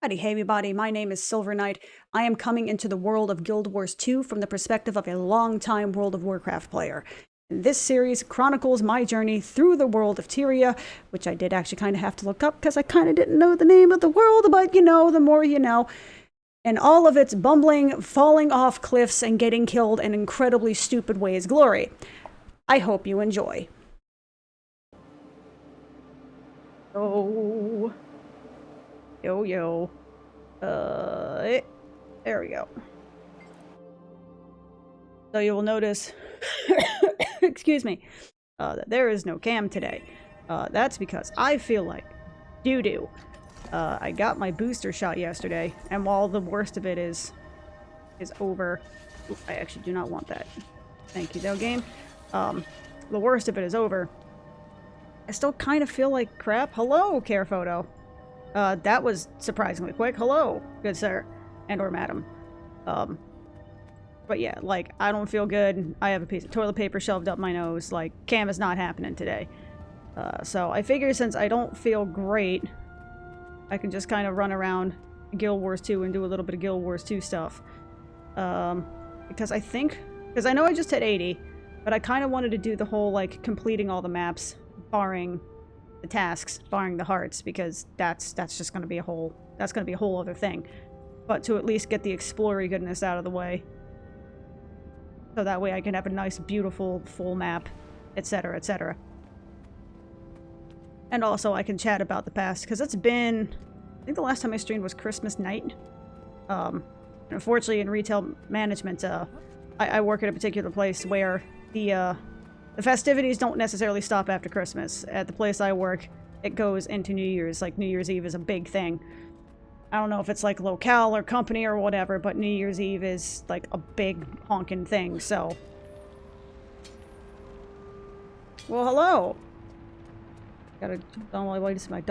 Howdy, hey everybody, my name is Silver Knight. I am coming into the world of Guild Wars 2 from the perspective of a long-time World of Warcraft player. And this series chronicles my journey through the world of Tyria, which I did actually kind of have to look up because I kind of didn't know the name of the world, but you know, the more you know. And all of its bumbling, falling off cliffs, and getting killed in incredibly stupid ways glory. I hope you enjoy. Oh... Yo. There we go. So you will notice, excuse me, that there is no cam today. That's because I feel like doo-doo. I got my booster shot yesterday, and while the worst of it is over... Ooh, I actually do not want that. Thank you, though, game. The worst of it is over. I still kind of feel like crap. Hello, Care Photo. That was surprisingly quick. Hello, good sir. And or madam. But yeah, like, I don't feel good. I have a piece of toilet paper shoved up my nose. Like, cam is not happening today. So I figure since I don't feel great, I can just kind of run around Guild Wars 2 and do a little bit of Guild Wars 2 stuff. Because I know I just hit 80, but I kind of wanted to do the whole, like, completing all the maps, barring the tasks, barring the hearts, because that's just going to be a whole other thing. But to at least get the explory goodness out of the way, so that way I can have a nice, beautiful, full map, etc., etc. And also I can chat about the past, because it's been, I think the last time I streamed was Christmas night. Unfortunately, in retail management, I work at a particular place where the festivities don't necessarily stop after Christmas. At the place I work, it goes into New Year's. Like, New Year's Eve is a big thing. I don't know if it's like locale or company or whatever, but New Year's Eve is like a big honking thing, so... Well, hello! Gotta jump on while I wait to see my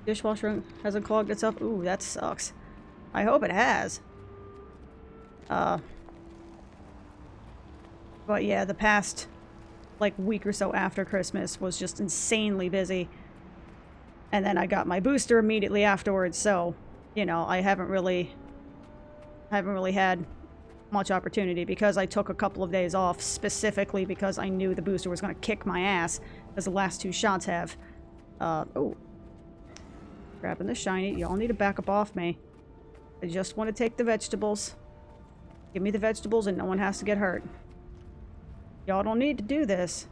dishwasher hasn't clogged itself. Ooh, that sucks. I hope it has. But yeah, the past... like week or so after Christmas was just insanely busy, and then I got my booster immediately afterwards, so you know, I haven't really had much opportunity, because I took a couple of days off specifically because I knew the booster was going to kick my ass, as the last two shots have. Oh, grabbing the shiny. Y'all need to back up off me. I just want to take the vegetables. Give me the vegetables and no one has to get hurt. Y'all don't need to do this.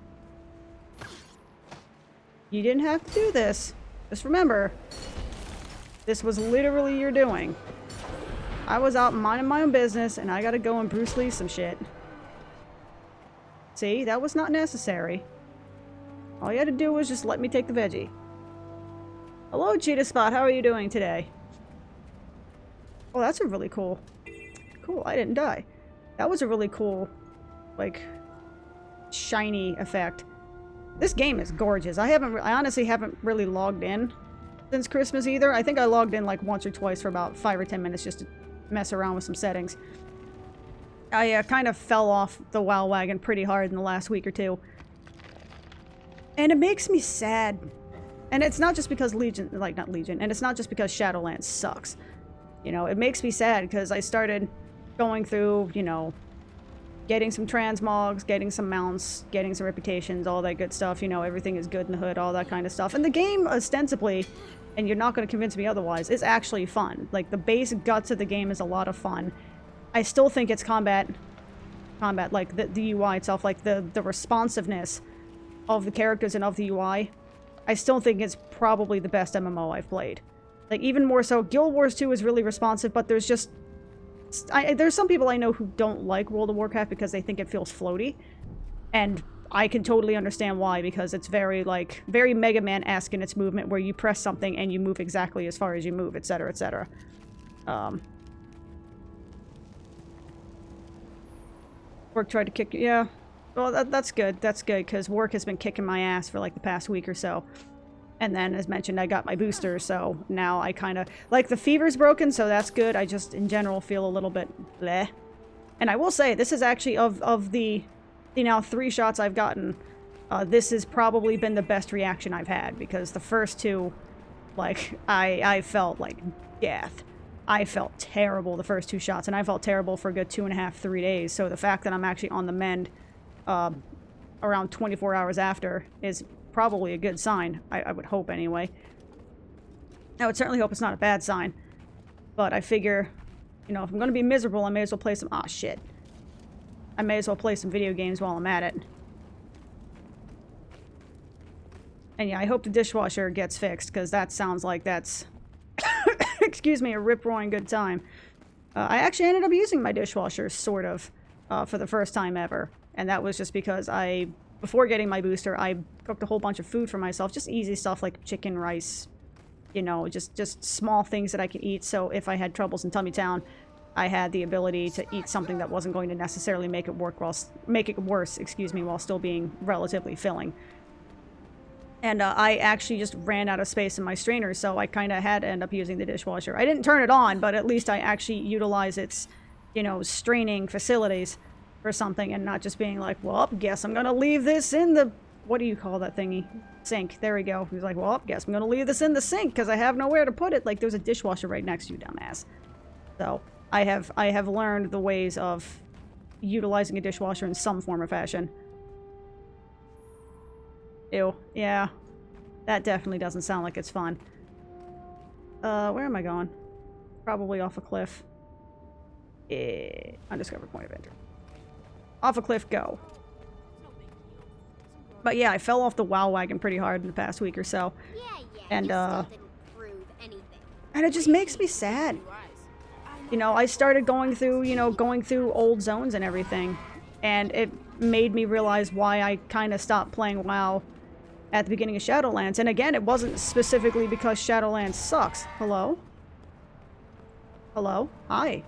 You didn't have to do this. Just remember, this was literally your doing. I was out minding my own business, and I gotta go and Bruce Lee some shit. See? That was not necessary. All you had to do was just let me take the veggie. Hello, Cheetah Spot. How are you doing today? Oh, that's a really cool... Cool, I didn't die. That was a really cool, like... shiny effect. This game is gorgeous. I honestly haven't really logged in since Christmas either. I think I logged in like once or twice for about 5 or 10 minutes just to mess around with some settings. I kind of fell off the WoW wagon pretty hard in the last week or two. And it makes me sad. And it's not just because Legion, like not Legion, and it's not just because Shadowlands sucks. You know, it makes me sad because I started going through, you know, getting some transmogs, getting some mounts, getting some reputations, all that good stuff. You know, everything is good in the hood, all that kind of stuff. And the game, ostensibly, and you're not going to convince me otherwise, is actually fun. Like, the base guts of the game is a lot of fun. I still think it's combat, like, the UI itself, like, the responsiveness of the characters and of the UI, I still think it's probably the best MMO I've played. Like, even more so, Guild Wars 2 is really responsive, but there's just... there's some people I know who don't like World of Warcraft because they think it feels floaty. And I can totally understand why, because it's very, like, very Mega Man-esque in its movement, where you press something and you move exactly as far as you move, etc., etc. Work tried to kick you. Yeah. Well, that's good. That's good, because work has been kicking my ass for, like, the past week or so. And then, as mentioned, I got my booster, so now I kind of... Like, the fever's broken, so that's good. I just, in general, feel a little bit bleh. And I will say, this is actually, of the now 3 shots I've gotten, this has probably been the best reaction I've had, because the first 2, like, I felt like death. I felt terrible the first 2 shots, and I felt terrible for a good 2.5, 3 days. So the fact that I'm actually on the mend around 24 hours after is probably a good sign. I would hope anyway. I would certainly hope it's not a bad sign. But I figure, you know, if I'm going to be miserable, I may as well play some... Ah, shit. I may as well play some video games while I'm at it. And yeah, I hope the dishwasher gets fixed, because that sounds like that's... excuse me, a rip-roaring good time. I actually ended up using my dishwasher, sort of, for the first time ever. And that was just because before getting my booster, I cooked a whole bunch of food for myself. Just easy stuff like chicken, rice, you know, just small things that I could eat. So if I had troubles in Tummy Town, I had the ability to eat something that wasn't going to necessarily make it worse, excuse me, while still being relatively filling. And I actually just ran out of space in my strainer, so I kind of had to end up using the dishwasher. I didn't turn it on, but at least I actually utilize its, you know, straining facilities for something, and not just being like, well, guess I'm gonna leave this in the... What do you call that thingy? Sink. There we go. He's like, well, guess I'm gonna leave this in the sink because I have nowhere to put it. Like, there's a dishwasher right next to you, dumbass. So, I have learned the ways of utilizing a dishwasher in some form or fashion. Ew. Yeah. That definitely doesn't sound like it's fun. Where am I going? Probably off a cliff. Undiscovered point of entry. Off a cliff, go. But yeah, I fell off the WoW wagon pretty hard in the past week or so. And it just makes me sad. You know, I started going through old zones and everything. And it made me realize why I kind of stopped playing WoW at the beginning of Shadowlands. And again, it wasn't specifically because Shadowlands sucks. Hello? Hello? Hi.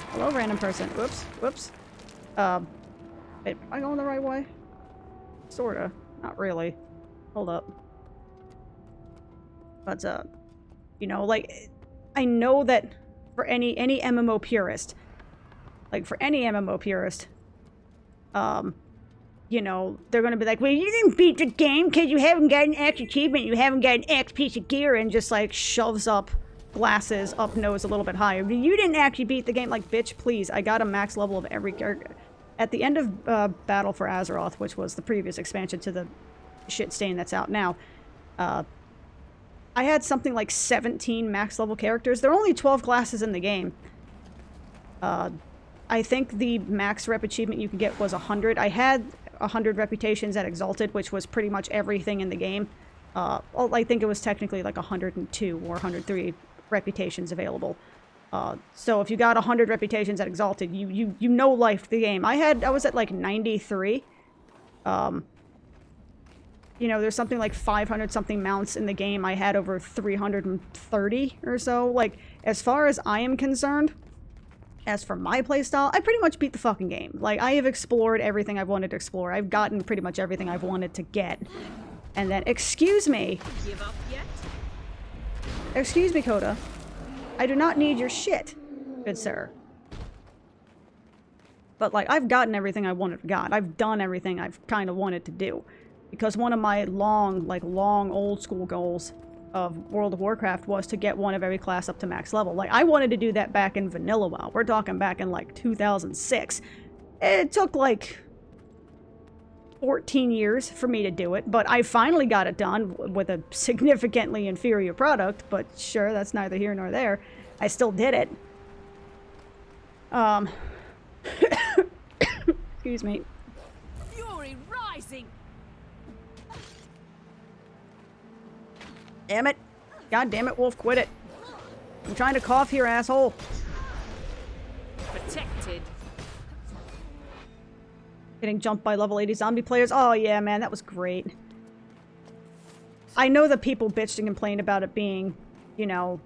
Hello, random person. Whoops. Whoops. Wait, am I going the right way? Sorta. Not really. Hold up. But, you know, like, I know that for any MMO purist, you know, they're gonna be like, well, you didn't beat the game because you haven't got an X achievement, you haven't got an X piece of gear, and just, like, shoves up glasses up nose a little bit higher. You didn't actually beat the game. Like, bitch, please. I got a max level of every character. At the end of Battle for Azeroth, which was the previous expansion to the shit stain that's out now, I had something like 17 max level characters. There are only 12 classes in the game. I think the max rep achievement you could get was 100. I had 100 reputations at Exalted, which was pretty much everything in the game. Well, I think it was technically like 102 or 103 reputations available. So if you got 100 reputations at Exalted, you no-lifed the game. I was at like 93. You know, there's something like 500-something mounts in the game. I had over 330 or so. Like, as far as I am concerned, as for my playstyle, I pretty much beat the fucking game. Like, I have explored everything I've wanted to explore. I've gotten pretty much everything I've wanted to get. And then, excuse me. Give up yet? Excuse me, Coda. I do not need your shit, good sir. But, like, I've gotten everything I wanted to get. I've done everything I've kind of wanted to do. Because one of my long old school goals of World of Warcraft was to get one of every class up to max level. Like, I wanted to do that back in Vanilla WoW. We're talking back in, like, 2006. It took, like, 14 years for me to do it, but I finally got it done with a significantly inferior product, but sure, that's neither here nor there. I still did it. Excuse me. Fury rising. Damn it. God damn it, Wolf, quit it. I'm trying to cough here, asshole. Protected. Getting jumped by level 80 zombie players. Oh yeah, man, that was great. I know that people bitched and complained about it being, you know,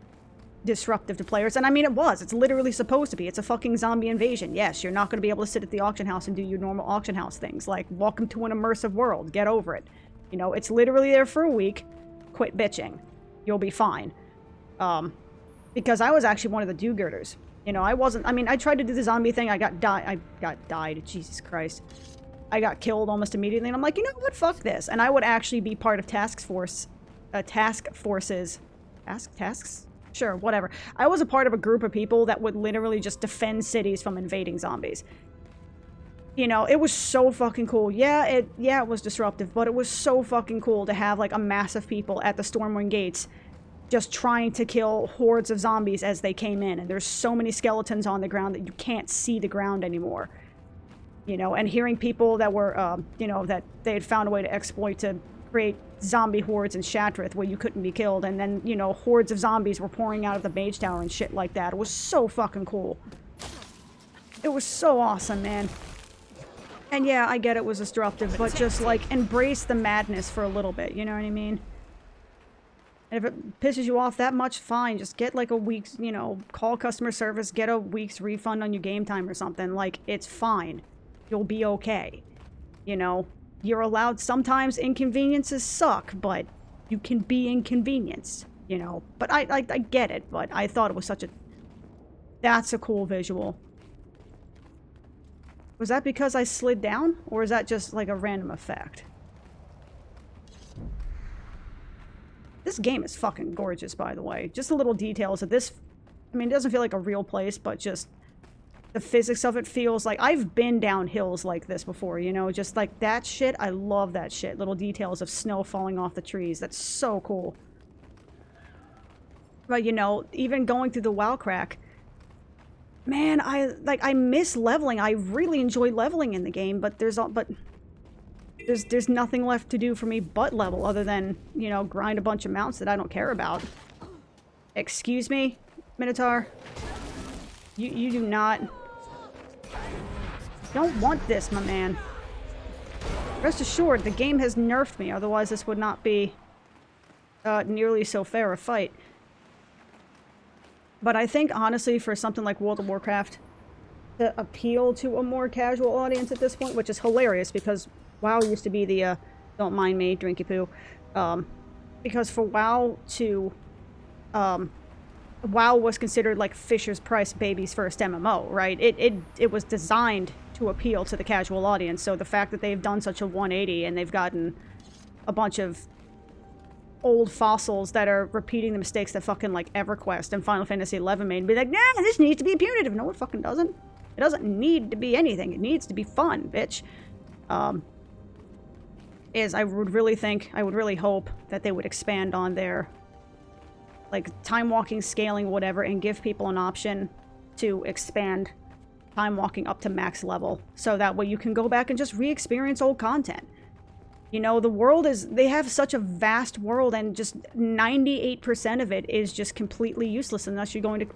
disruptive to players. And I mean, it was. It's literally supposed to be. It's a fucking zombie invasion. Yes, you're not going to be able to sit at the auction house and do your normal auction house things. Like, welcome to an immersive world. Get over it. You know, it's literally there for a week. Quit bitching. You'll be fine. Because I was actually one of the do-girders. You know, I mean, I tried to do the zombie thing. I got died. Jesus Christ. I got killed almost immediately. And I'm like, you know what? Fuck this. And I would actually be part of tasks? Sure, whatever. I was a part of a group of people that would literally just defend cities from invading zombies. You know, it was so fucking cool. Yeah, it was disruptive, but it was so fucking cool to have, like, a mass of people at the Stormwind Gates just trying to kill hordes of zombies as they came in. And there's so many skeletons on the ground that you can't see the ground anymore. You know, and hearing people that were, you know, that they had found a way to exploit to create zombie hordes in Shattrath where you couldn't be killed. And then, you know, hordes of zombies were pouring out of the Mage Tower and shit like that. It was so fucking cool. It was so awesome, man. And yeah, I get it was disruptive, but just, like, embrace the madness for a little bit, you know what I mean? And if it pisses you off that much, fine. Just get, like, a week's, you know, call customer service, get a week's refund on your game time or something. Like, it's fine. You'll be okay. You know? You're allowed, sometimes inconveniences suck, but you can be inconvenienced, you know? But I get it, but I thought it was such a... That's a cool visual. Was that because I slid down? Or is that just, like, a random effect? This game is fucking gorgeous, by the way. Just the little details of this... I mean, it doesn't feel like a real place, but just... The physics of it feels like... I've been down hills like this before, you know? Just, like, that shit. I love that shit. Little details of snow falling off the trees. That's so cool. But, you know, even going through the WoW crack... Man, I miss leveling. I really enjoy leveling in the game, but there's nothing left to do for me but level other than, you know, grind a bunch of mounts that I don't care about. Excuse me, Minotaur? You do not... Don't want this, my man. Rest assured, the game has nerfed me, otherwise this would not be nearly so fair a fight. But I think, honestly, for something like World of Warcraft, to appeal to a more casual audience at this point, which is hilarious, because WoW used to be the, don't mind me, drinky poo, because for WoW to, WoW was considered like Fisher's Price baby's first MMO, right? It was designed to appeal to the casual audience, so the fact that they've done such a 180 and they've gotten a bunch of old fossils that are repeating the mistakes that fucking, like, EverQuest and Final Fantasy XI made and be like, nah, this needs to be punitive. No, it fucking doesn't. It doesn't need to be anything. It needs to be fun, bitch. I would really hope that they would expand on their, like, time walking, scaling, whatever, and give people an option to expand time walking up to max level. So that way you can go back and just re-experience old content. You know, the world is... They have such a vast world, and just 98% of it is just completely useless unless you're going to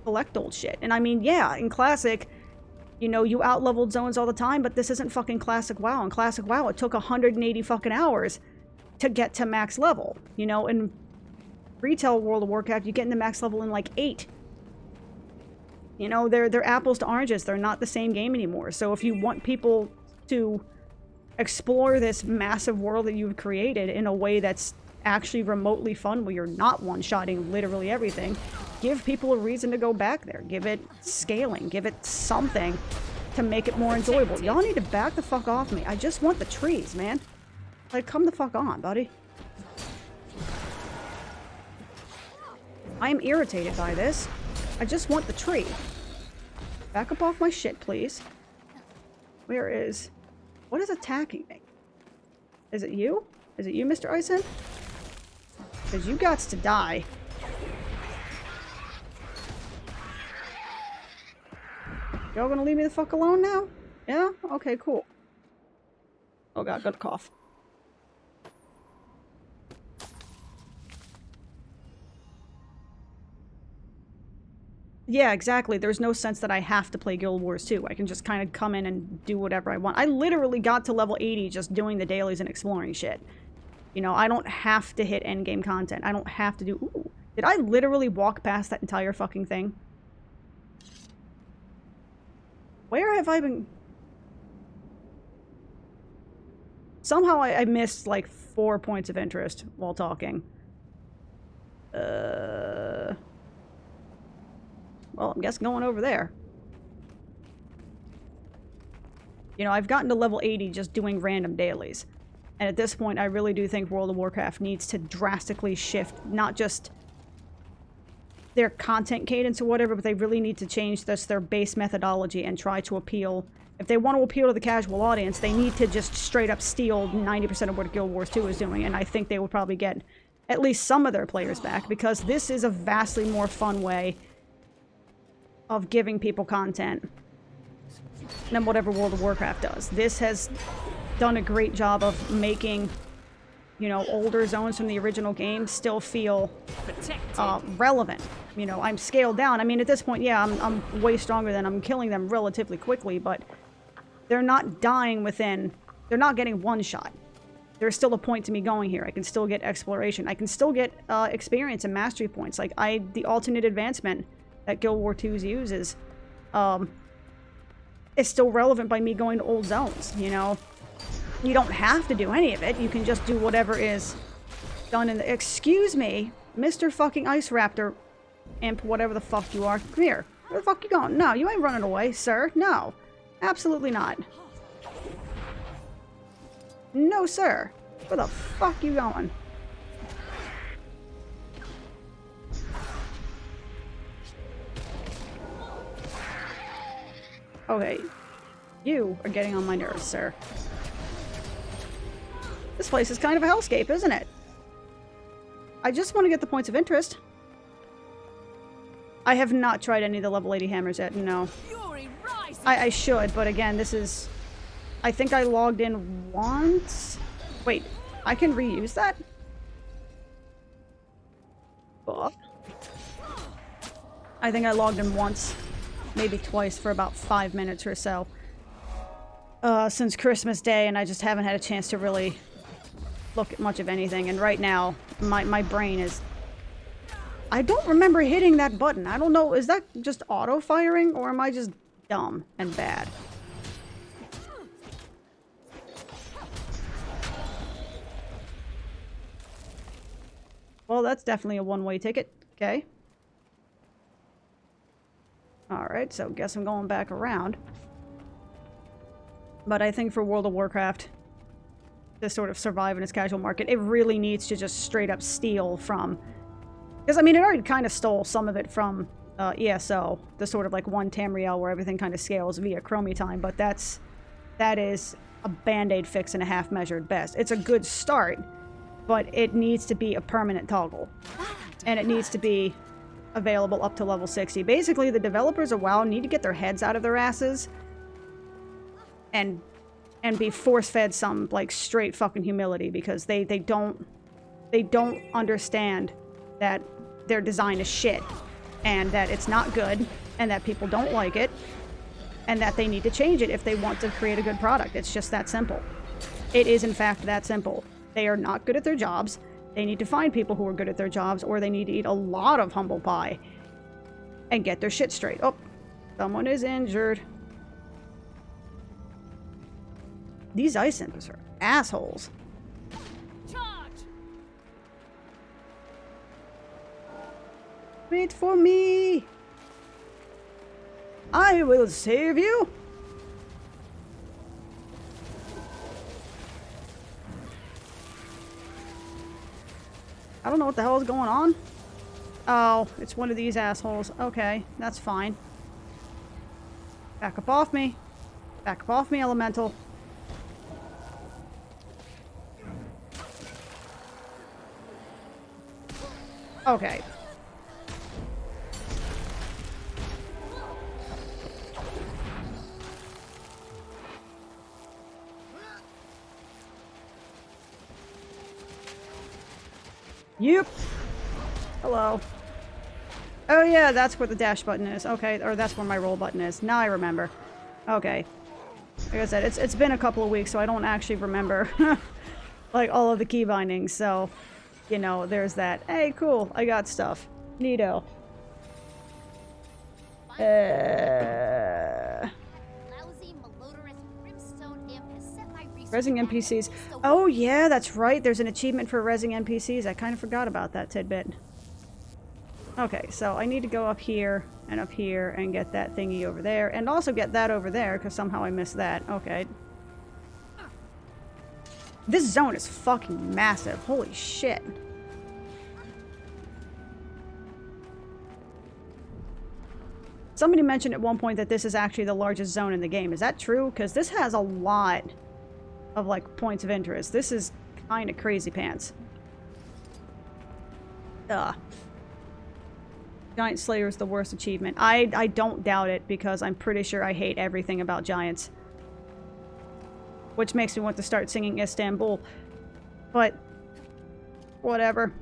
collect old shit. And I mean, yeah, in Classic, you know, you out-leveled zones all the time, but this isn't fucking Classic WoW. In Classic WoW, it took 180 fucking hours to get to max level. You know, in retail World of Warcraft, you get into max level in, like, 8. You know, they're apples to oranges. They're not the same game anymore. So if you want people to explore this massive world that you've created in a way that's actually remotely fun, where you're not one-shotting literally everything, give people a reason to go back there. Give it scaling. Give it something to make it more enjoyable. Y'all need to back the fuck off me. I just want the trees, man. Like, come the fuck on, buddy. I am irritated by this. I just want the tree. Back up off my shit, please. Where is... What is attacking me? Is it you? Is it you, Mr. Ison? Because you gots to die. Y'all gonna leave me the fuck alone now? Yeah? Okay, cool. Oh god, got a cough. Yeah, exactly. There's no sense that I have to play Guild Wars 2. I can just kind of come in and do whatever I want. I literally got to level 80 just doing the dailies and exploring shit. You know, I don't have to hit endgame content. I don't have to do... Ooh. Did I literally walk past that entire fucking thing? Where have I been... Somehow I missed, like, 4 points of interest while talking. Well, I guess going over there. You know, I've gotten to level 80 just doing random dailies. And at this point, I really do think World of Warcraft needs to drastically shift, not just their content cadence or whatever, but they really need to change their base methodology and try to appeal. If they want to appeal to the casual audience, they need to just straight up steal 90% of what Guild Wars 2 is doing, and I think they would probably get at least some of their players back, because this is a vastly more fun way of giving people content than whatever World of Warcraft does. This has done a great job of making, you know, older zones from the original game still feel relevant. You know, I'm scaled down. I mean, at this point, yeah, I'm way stronger than I'm killing them relatively quickly, but they're not dying within... They're not getting one shot. There's still a point to me going here. I can still get exploration. I can still get experience and mastery points. Like, the alternate advancement that Guild War 2's uses is still relevant by me going to old zones, you know? You don't have to do any of it. You can just do whatever is done in the... Excuse me, Mr. fucking Ice Raptor Imp, whatever the fuck you are. Come here. Where the fuck you going? No, you ain't running away, sir. No. Absolutely not. No, sir. Where the fuck you going? Okay. You are getting on my nerves, sir. This place is kind of a hellscape, isn't it? I just want to get the points of interest. I have not tried any of the level 80 hammers yet, no. I should, but again, this is... I think I logged in once? Wait, I can reuse that? What? I think I logged in once, maybe twice, for about 5 minutes or so. Since Christmas Day, and I just haven't had a chance to really look at much of anything. And right now, my brain is... I don't remember hitting that button. I don't know, is that just auto-firing, or am I just dumb and bad? Well, that's definitely a one-way ticket. Okay. Alright, so guess I'm going back around. But I think for World of Warcraft to sort of survive in its casual market, it really needs to just straight up steal from... Because, I mean, it already kind of stole some of it from ESO, the sort of like one Tamriel where everything kind of scales via chromie time, but that is a band-aid fix and a half measure at best. It's a good start, but it needs to be a permanent toggle. And it needs to be available up to level 60. Basically, the developers of WoW need to get their heads out of their asses and be force-fed some, like, straight fucking humility, because they don't understand that their design is shit, and that it's not good, and that people don't like it, and that they need to change it if they want to create a good product. It's just that simple. It is, in fact, that simple. They are not good at their jobs. They need to find people who are good at their jobs, or they need to eat a lot of humble pie and get their shit straight. Oh, someone is injured. These ice imps are assholes. Wait for me! I will save you! I don't know what the hell is going on. Oh, it's one of these assholes. Okay, that's fine. Back up off me. Back up off me, elemental. Okay. Yep. Hello. Oh yeah, that's where the dash button is. Okay, or that's where my roll button is. Now I remember. Okay. Like I said, it's been a couple of weeks, so I don't actually remember like all of the key bindings. So, you know, there's that. Hey, cool. I got stuff. Neato. Rezzing NPCs. Oh yeah, that's right. There's an achievement for rezzing NPCs. I kind of forgot about that tidbit. Okay, so I need to go up here and get that thingy over there, and also get that over there, because somehow I missed that. Okay. This zone is fucking massive. Holy shit. Somebody mentioned at one point that this is actually the largest zone in the game. Is that true? Because this has a lot of, like, points of interest. This is kind of crazy pants. Giant Slayer is the worst achievement. I don't doubt it, because I'm pretty sure I hate everything about giants. Which makes me want to start singing Istanbul. But, whatever.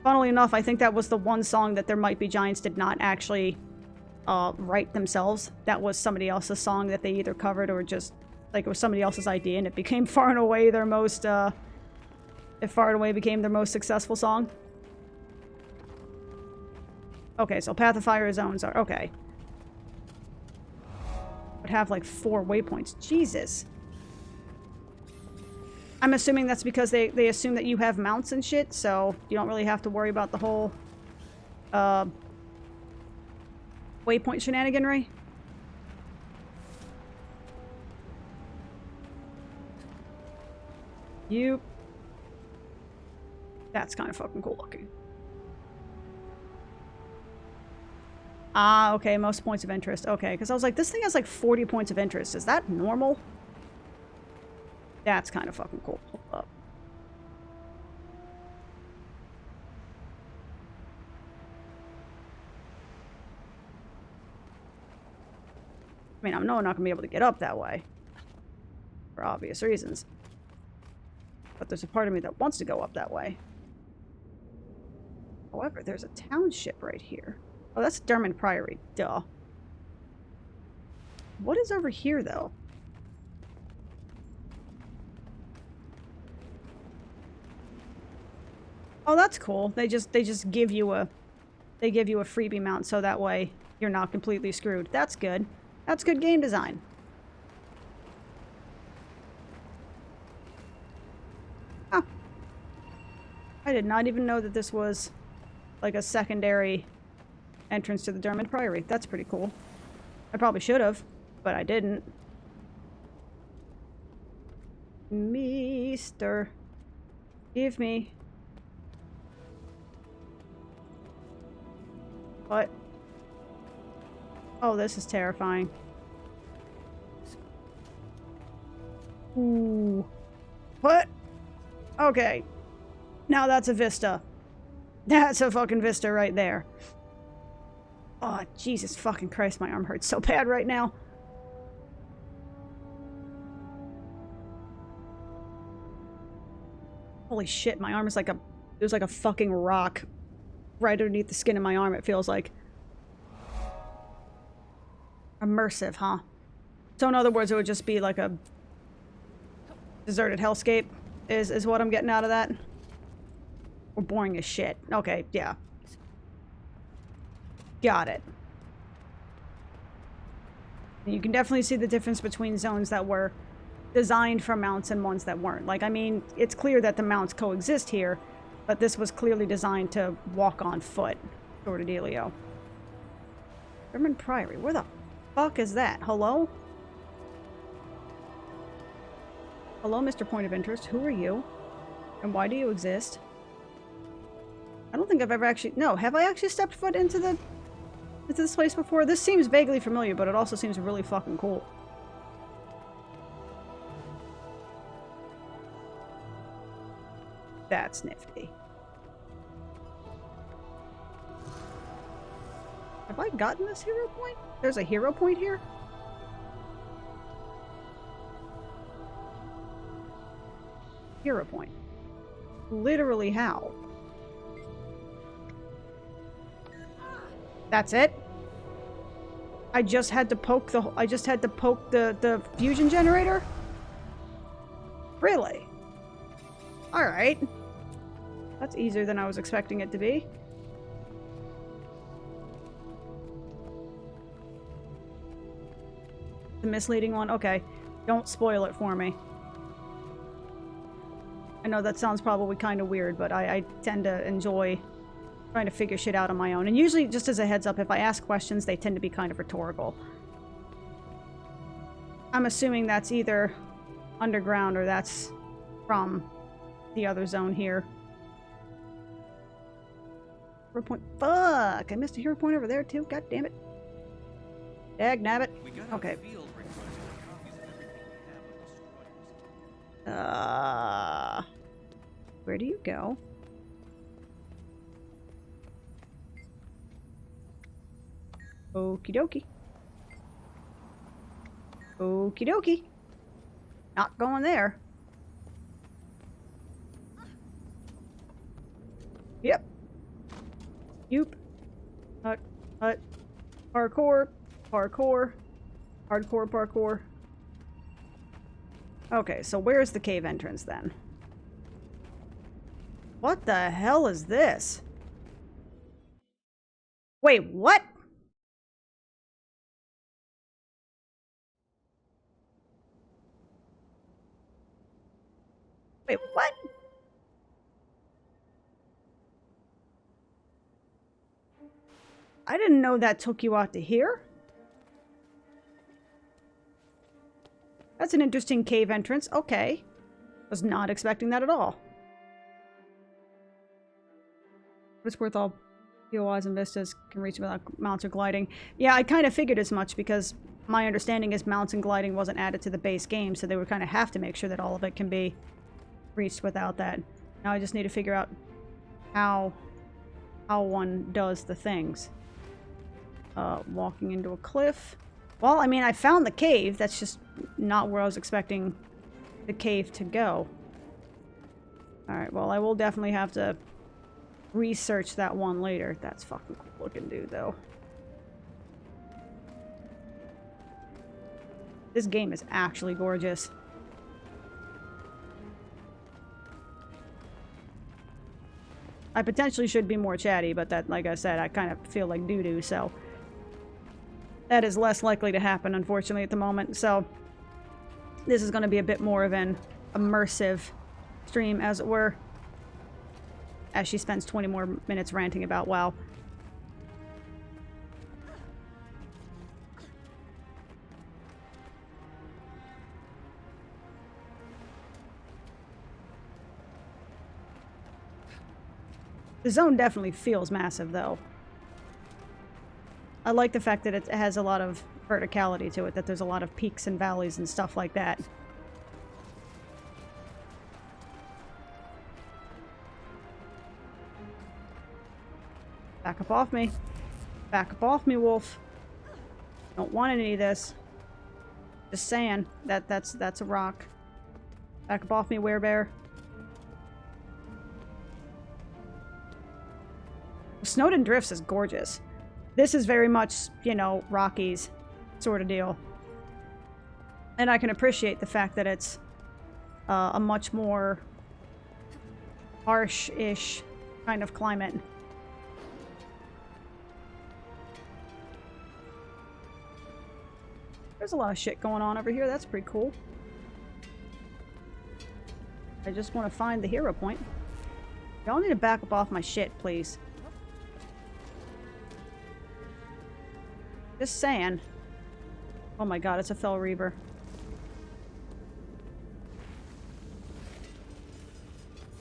Funnily enough, I think that was the one song that There Might Be Giants did not actually write themselves. That was somebody else's song that they either covered or just, like, it was somebody else's idea, and it became far and away their most, it far and away became their most successful song. Okay, so Path of Fire zones are, okay. Would have, like, 4 waypoints. Jesus. I'm assuming that's because they assume that you have mounts and shit, so you don't really have to worry about the whole, waypoint shenaniganry. You. That's kind of fucking cool looking. Ah, okay, most points of interest. Okay, because I was like, this thing has like 40 points of interest. Is that normal? That's kind of fucking cool. Hold up. I mean, I know I'm not going to be able to get up that way. For obvious reasons. But there's a part of me that wants to go up that way. However, there's a township right here. Oh, that's Dermond Priory. Duh. What is over here, though? Oh, that's cool. They just give you a freebie mount, so that way you're not completely screwed. That's good. That's good game design. Huh. I did not even know that this was like a secondary entrance to the Dermond Priory. That's pretty cool. I probably should have, but I didn't. Meester. Give me. What? Oh, this is terrifying. Ooh. What? Okay. Now that's a vista. That's a fucking vista right there. Oh, Jesus fucking Christ, my arm hurts so bad right now. Holy shit, my arm is like there's like a fucking rock right underneath the skin of my arm, it feels like. Immersive, huh? So in other words, it would just be like a deserted hellscape, is what I'm getting out of that. Or boring as shit. Okay, yeah. Got it. You can definitely see the difference between zones that were designed for mounts and ones that weren't. Like, I mean, it's clear that the mounts coexist here, but this was clearly designed to walk on foot, sort of dealio. Dermond Priory, where the fuck is that? Hello? Hello, Mr. Point of Interest. Who are you? And why do you exist? I don't think I've ever actually... No, have I actually stepped foot into this place before? This seems vaguely familiar, but it also seems really fucking cool. That's nifty. Have I gotten this hero point? There's a hero point here? Hero point. Literally how? That's it? I just had to poke the fusion generator? Really? Alright. That's easier than I was expecting it to be. The misleading one? Okay. Don't spoil it for me. I know that sounds probably kind of weird, but I tend to enjoy trying to figure shit out on my own. And usually, just as a heads up, if I ask questions, they tend to be kind of rhetorical. I'm assuming that's either underground or that's from the other zone here. Hero point. Fuck! I missed a hero point over there too. God damn it. Dag nabbit. We got a Okay. field requesting copies of everything we have on destroyers. Where do you go? Okie dokie. Okie dokie. Not going there. Yep. Yoop. Hut. Hut. Parkour. Parkour. Hardcore parkour. Okay, so where's the cave entrance then? What the hell is this? Wait, what? Wait, what? I didn't know that took you out to here. That's an interesting cave entrance. Okay. Was not expecting that at all. It's worth all POIs and vistas can reach without mounts or gliding. Yeah, I kind of figured as much because my understanding is mounts and gliding wasn't added to the base game, so they would kind of have to make sure that all of it can be reached without that. Now I just need to figure out how one does the things. Walking into a cliff. Well, I mean, I found the cave. That's just not where I was expecting the cave to go. Alright, well, I will definitely have to research that one later. That's fucking cool looking, dude, though. This game is actually gorgeous. I potentially should be more chatty, but that, like I said, I kind of feel like doo-doo, so that is less likely to happen, unfortunately, at the moment. So this is going to be a bit more of an immersive stream, as it were, as she spends 20 more minutes ranting about WoW. The zone definitely feels massive, though. I like the fact that it has a lot of verticality to it, that there's a lot of peaks and valleys and stuff like that. Back up off me. Back up off me, wolf. Don't want any of this. Just saying. That's a rock. Back up off me, werebear. Snowden Drifts is gorgeous. This is very much, you know, Rockies sort of deal. And I can appreciate the fact that it's a much more harsh-ish kind of climate. There's a lot of shit going on over here. That's pretty cool. I just want to find the hero point. Y'all need to back up off my shit, please. Just saying. Oh my god, it's a Fell Reaver.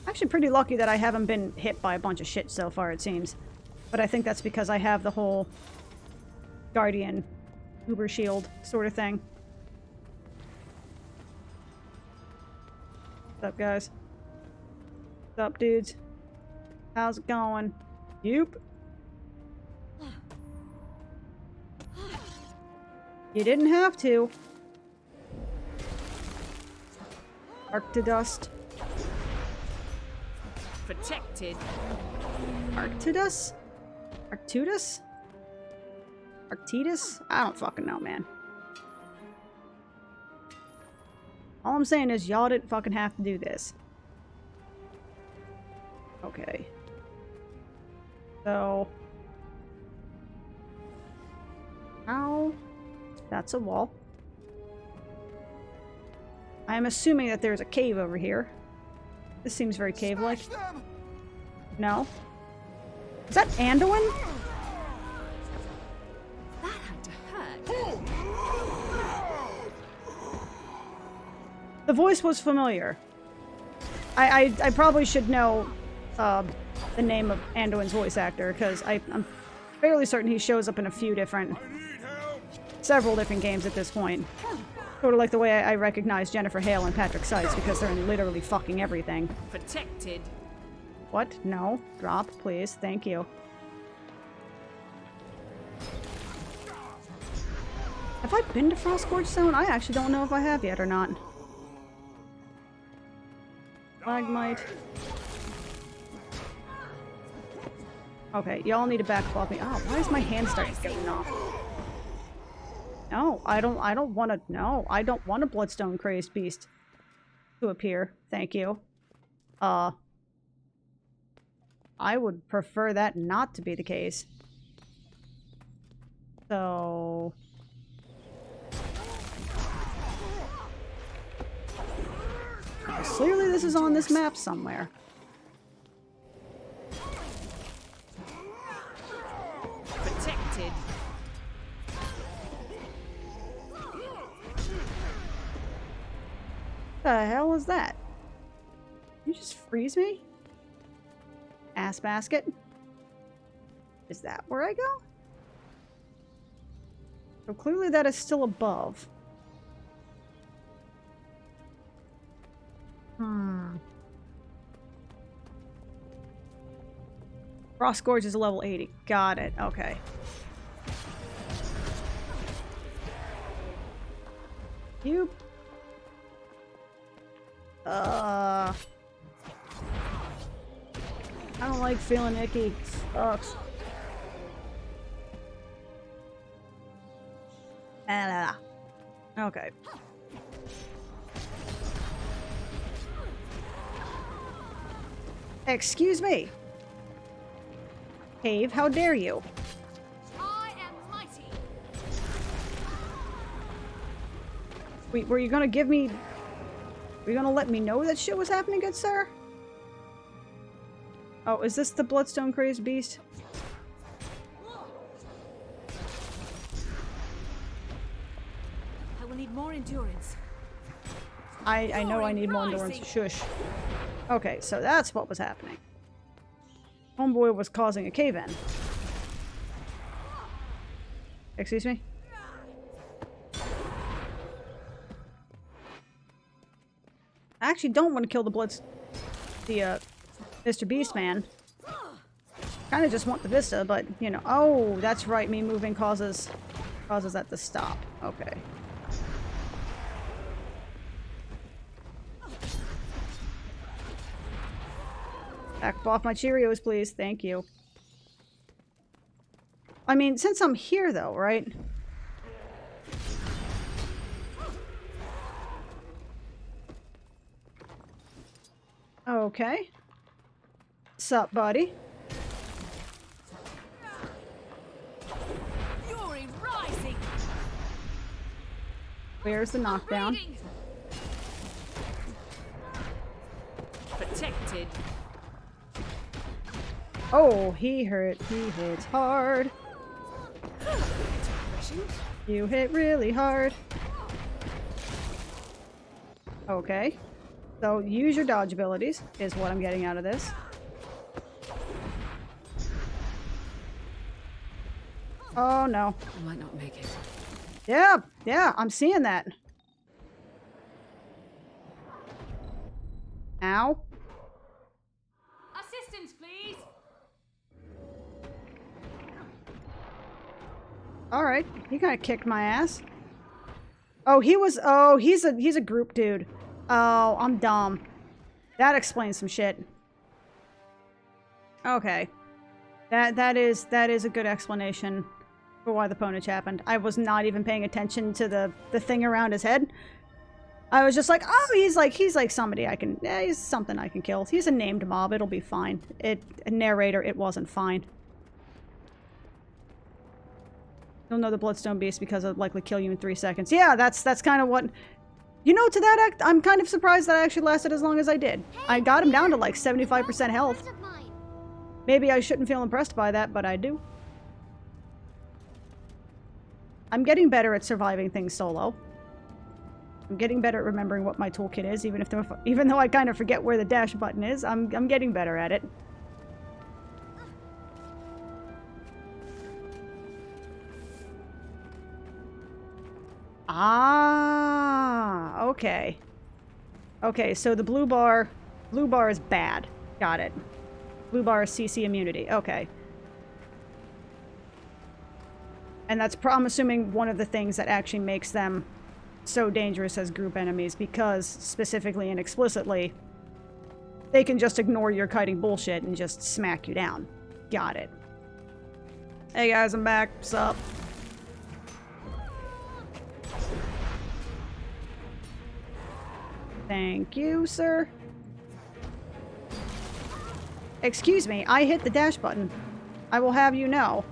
Actually pretty lucky that I haven't been hit by a bunch of shit so far, it seems. But I think that's because I have the whole Guardian Uber Shield sort of thing. What's up, guys? What's up, dudes? How's it going? Yoop. You didn't have to. Arctidust. Protected. Arctidus? Arctudus? Arctidus? I don't fucking know, man. All I'm saying is y'all didn't fucking have to do this. Okay. So... How... That's a wall. I'm assuming that there's a cave over here. This seems very cave-like. No? Is that Anduin? That had to hurt. The voice was familiar. I probably should know the name of Anduin's voice actor, because I'm fairly certain he shows up in a few different several different games at this point. Sort of like the way I recognize Jennifer Hale and Patrick Sykes because they're in literally fucking everything. Protected. What? No. Drop, please. Thank you. Have I been to Frostgorge Zone? I actually don't know if I have yet or not. Flagmite. Okay, y'all need to back off me. Oh, why is my hand starting getting off? No, I don't want to. No, I don't want a bloodstone crazed beast to appear. Thank you. I would prefer that not to be the case. So. Clearly this is on this map somewhere. Protected. The hell is that? You just freeze me? Ass basket? Is that where I go? So clearly that is still above. Frostgorge is level 80. Got it. Okay. You. I don't like feeling icky. Sucks. Okay. Excuse me. Cave, how dare you? I am mighty. Wait, were you gonna give me... Were you gonna let me know that shit was happening, good sir? Oh, is this the bloodstone crazed beast? I will need more endurance. I know I need more endurance. Shush. Okay, so that's what was happening. Homeboy was causing a cave-in. Excuse me? I actually don't want to kill the Mr. Beast man. Kind of just want the Vista, but, you know. Oh, that's right. Me moving causes that to stop. Okay. Back off my Cheerios, please. Thank you. I mean, since I'm here, though, right? Okay. Sup, buddy? Fury rising. Where's the knockdown? Protected. Oh, he hurt. He hits hard. You hit really hard. Okay. So use your dodge abilities is what I'm getting out of this. Oh no. I might not make it. Yeah, I'm seeing that. Ow. Assistance, please. Alright, he kinda kicked my ass. Oh, he's a group dude. Oh, I'm dumb. That explains some shit. Okay. That is a good explanation for why the ponage happened. I was not even paying attention to the thing around his head. I was just like, oh, he's like somebody I can, he's something I can kill. He's a named mob, it'll be fine. Narrator, it wasn't fine. You'll know the Bloodstone Beast because it'll likely kill you in 3 seconds. Yeah, that's kind of what... You know, to that act, I'm kind of surprised that I actually lasted as long as I did. I got him down to like 75% health. Maybe I shouldn't feel impressed by that, but I do. I'm getting better at surviving things solo. I'm getting better at remembering what my toolkit is, even though I kind of forget where the dash button is. I'm getting better at it. Ah, okay. Okay, so the blue bar is bad. Got it. Blue bar is CC immunity. Okay. And that's, I'm assuming, one of the things that actually makes them so dangerous as group enemies, because, specifically and explicitly, they can just ignore your kiting bullshit and just smack you down. Got it. Hey guys, I'm back. What's up? Thank you, sir. Excuse me, I hit the dash button. I will have you know.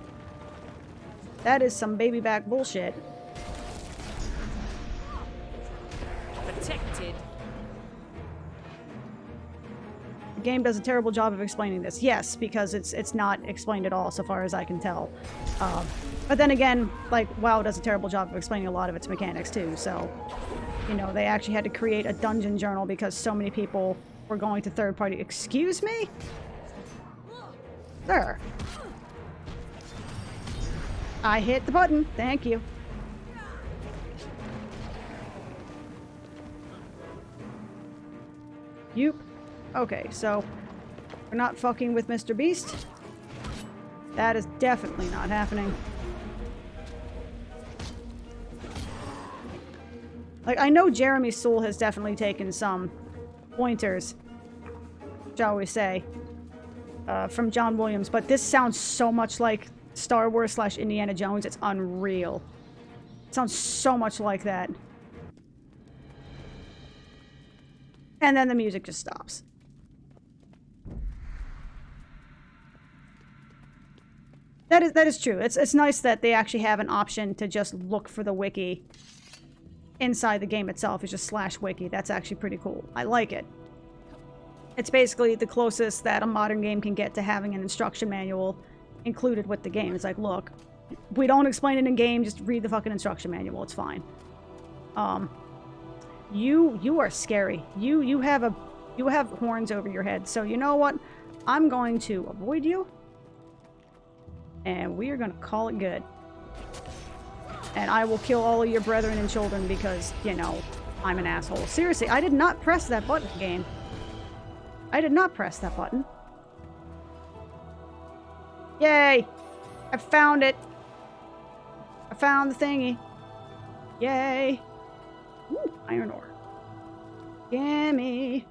That is some baby back bullshit. Protected. The game does a terrible job of explaining this. Yes, because it's not explained at all, so far as I can tell. But then again, like, WoW does a terrible job of explaining a lot of its mechanics too, so... You know, they actually had to create a dungeon journal because so many people were going to third-party... Excuse me? Sir. I hit the button. Thank you. Yoop. Okay, so we're not fucking with Mr. Beast. That is definitely not happening. Like, I know Jeremy Soule has definitely taken some pointers, shall we say, from John Williams, but this sounds so much like Star Wars / Indiana Jones, it's unreal. It sounds so much like that. And then the music just stops. That is true. It's nice that they actually have an option to just look for the wiki inside the game itself. It's just /wiki. That's actually pretty cool. I like it. It's basically the closest that a modern game can get to having an instruction manual included with the game. It's like, look, we don't explain it in game, just read the fucking instruction manual. It's fine. You are scary. You have horns over your head. So you know what? I'm going to avoid you. And we are going to call it good. And I will kill all of your brethren and children because, you know, I'm an asshole. Seriously, I did not press that button, game. I did not press that button. Yay! I found it! I found the thingy. Yay! Ooh, iron ore. Gimme!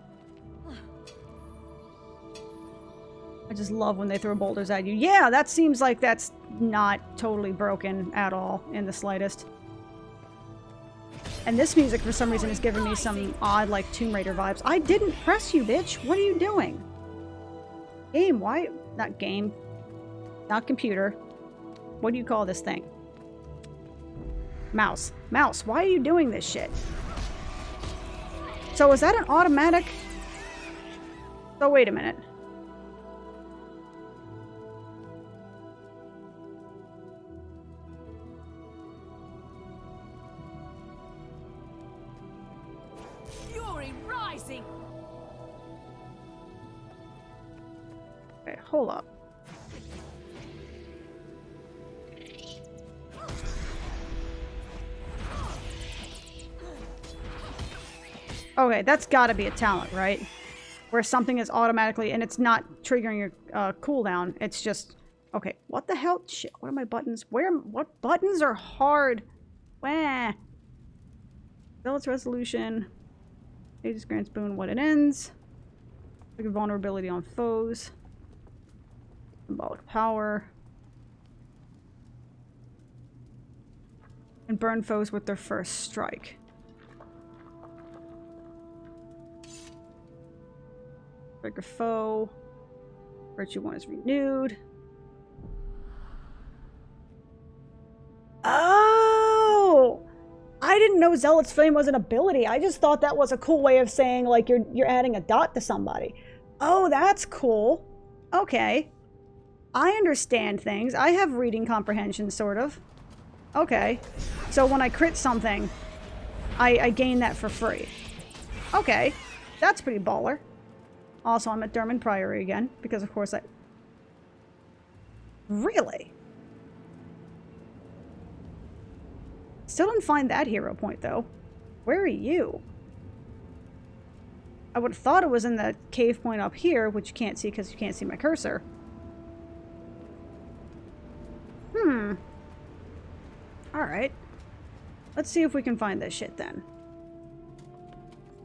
I just love when they throw boulders at you. Yeah, that seems like that's not totally broken at all in the slightest. And this music, for some reason, is giving me some odd, like, Tomb Raider vibes. I didn't press you, bitch! What are you doing? Game, why? Not game. Not computer. What do you call this thing? Mouse. Mouse, why are you doing this shit? So is that an automatic? So wait a minute. Fury rising. Okay, hold up. Okay, that's gotta be a talent, right? Where something is automatically, and it's not triggering your cooldown, it's just... Okay, what the hell? Shit, what are my buttons? What buttons are hard? Wah! Zealot's resolution. Aegis grants boon when it ends. Trigger vulnerability on foes. Symbolic power. And burn foes with their first strike. Trigger foe. Virtue 1 is renewed. Oh! I didn't know Zealot's Flame was an ability. I just thought that was a cool way of saying, like, you're adding a dot to somebody. Oh, that's cool. Okay. I understand things. I have reading comprehension, sort of. Okay. So when I crit something, I gain that for free. Okay. That's pretty baller. Also, I'm at Dermot Priory again, because of course I... Really? Still didn't find that hero point, though. Where are you? I would have thought it was in the cave point up here, which you can't see because you can't see my cursor. Alright. Let's see if we can find this shit then.